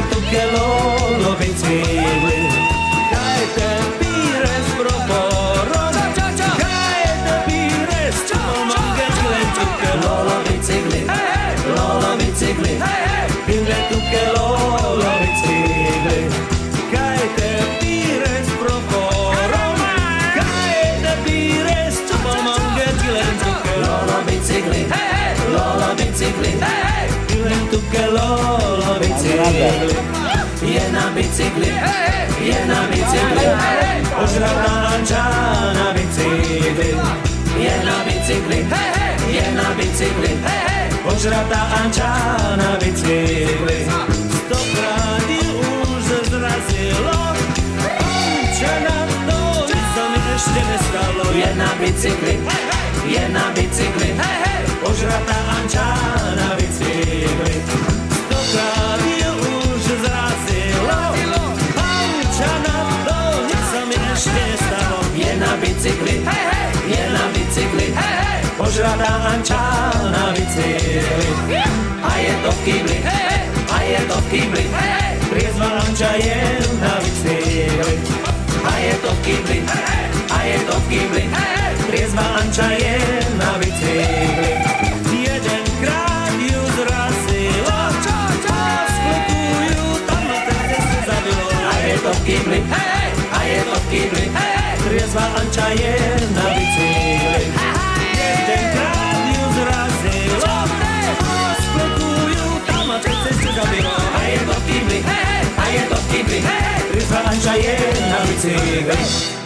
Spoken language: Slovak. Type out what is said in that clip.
tu che lo bicicli, caete pires proforon, caete pires manche tu che lo bicicli, pinge tu che lo bicicli, caete pires proforon, caete pires manche tu che lo bicicli, pinge tu che lo bicicli. Jedna bicykli, ožratá Anča na bicykli. Jedna bicykli, ožratá Anča na bicykli. Stokrát ji už zrazilo, Anča na to nic sa mi ešte nestalo. Jedna bicykli, ožratá Anča na bicykli. Stokrát ji už zrazilo, Anča na to nic sa mi ešte nestalo. Jedna bicykli, ožratá Anča na bicykli. A je to v kýbli, triezva Anča je na bicykli. A je to v kýbli, triezva Anča je na bicykli. Jedenkrát ju zrazilo, a sklepu ju tam na ten cestu zabilo. A je to v kýbli, triezva Anča je na bicykli. Jedenkrát ju zrazilo, a sklepu ju tam na ten cestu zabilo. A je to v kýbli, triezva Anča je na bicykli.